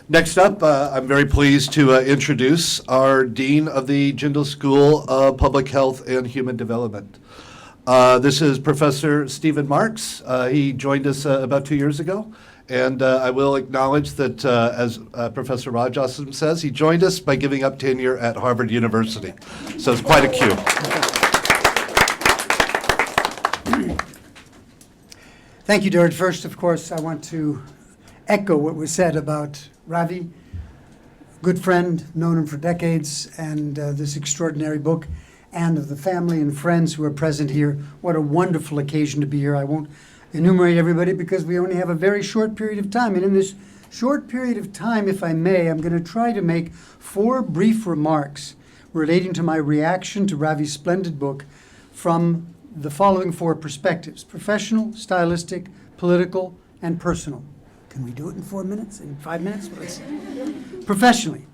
Next up, I'm very pleased to introduce our Dean of the Jindal School of Public Health and Human Development. This is Professor Stephen Marks. He joined us about 2 years ago, and I will acknowledge that, as Professor Rajasan says, he joined us by giving up tenure at Harvard University. So it's quite a cue. Thank you, George. First, of course, I want to echo what was said about Ravi, good friend, known him for decades, and this extraordinary book, and of the family and friends who are present here. What a wonderful occasion to be here. I won't enumerate everybody because we only have a very short period of time. And in this short period of time, if I may, I'm going to try to make 4 brief remarks relating to my reaction to Ravi's splendid book from the following 4 perspectives: professional, stylistic, political, and personal. Can we do it in 4 minutes, in 5 minutes? Professionally,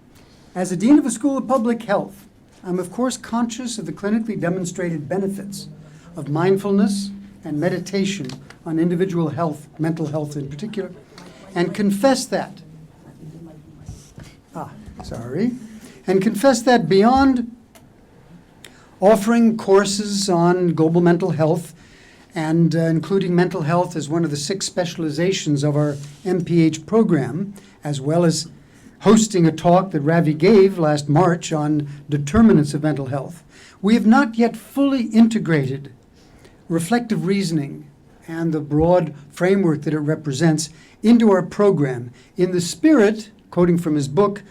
as a dean of a school of public health, I'm of course conscious of the clinically demonstrated benefits of mindfulness and meditation on individual health, mental health in particular, and confess that, beyond offering courses on global mental health and including mental health as one of the 6 specializations of our MPH program, as well as hosting a talk that Ravi gave last March on determinants of mental health, we have not yet fully integrated reflective reasoning and the broad framework that it represents into our program in the spirit, quoting from his book,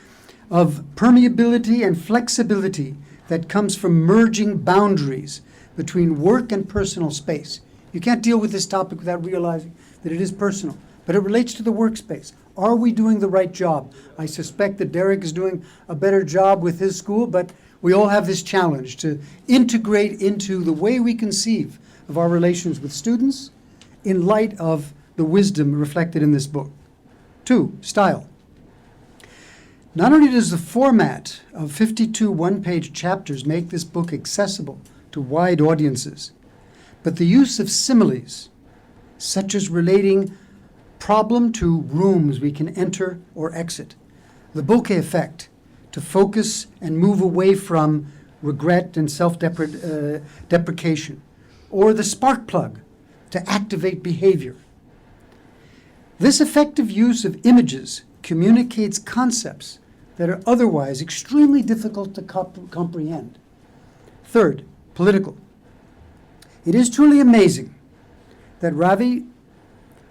of permeability and flexibility that comes from merging boundaries between work and personal space. You can't deal with this topic without realizing that it is personal, but it relates to the workspace. Are we doing the right job? I suspect that Derek is doing a better job with his school, but we all have this challenge to integrate into the way we conceive of our relations with students in light of the wisdom reflected in this book. 2, style. Not only does the format of 52 one-page chapters make this book accessible to wide audiences, but the use of similes, such as relating problem to rooms we can enter or exit, the bokeh effect to focus and move away from regret and self-deprecation, or the spark plug to activate behavior. This effective use of images communicates concepts that are otherwise extremely difficult to comprehend. 3rd, political. It is truly amazing that Ravi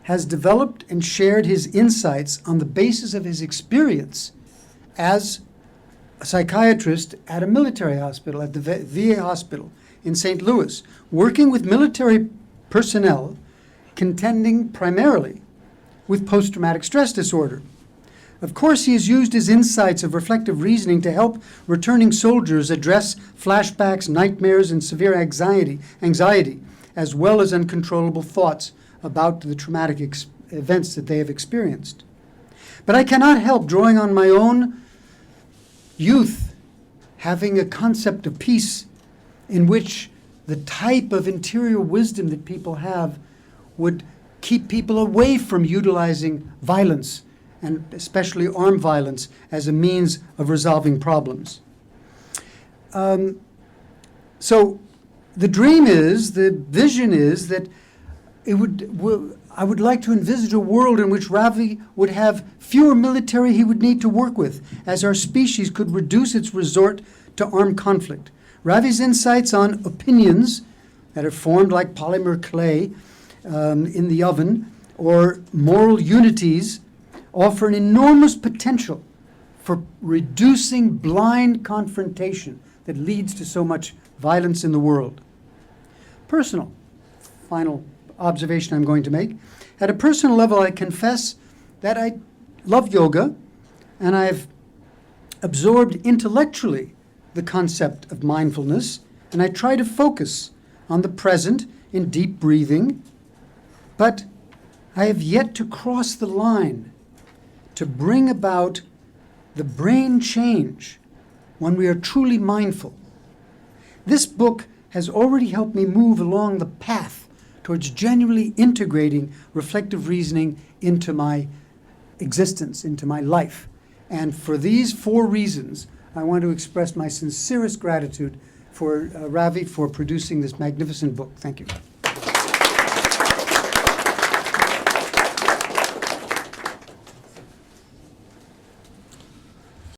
has developed and shared his insights on the basis of his experience as a psychiatrist at a military hospital, at the VA hospital in St. Louis, working with military personnel contending primarily with post-traumatic stress disorder. Of course, he has used his insights of reflective reasoning to help returning soldiers address flashbacks, nightmares, and severe anxiety, as well as uncontrollable thoughts about the traumatic events that they have experienced. But I cannot help drawing on my own youth, having a concept of peace in which the type of interior wisdom that people have would keep people away from utilizing violence, and especially armed violence, as a means of resolving problems. So the dream is, the vision is that I would like to envisage a world in which Ravi would have fewer military he would need to work with, as our species could reduce its resort to armed conflict. Ravi's insights on opinions that are formed like polymer clay in the oven, or moral unities, offer an enormous potential for reducing blind confrontation that leads to so much violence in the world. Personal, final observation I'm going to make. At a personal level, I confess that I love yoga, and I've absorbed intellectually the concept of mindfulness, and I try to focus on the present in deep breathing, but I have yet to cross the line to bring about the brain change when we are truly mindful. This book has already helped me move along the path towards genuinely integrating reflective reasoning into my existence, into my life. And for these 4 reasons, I want to express my sincerest gratitude for Ravi for producing this magnificent book. Thank you.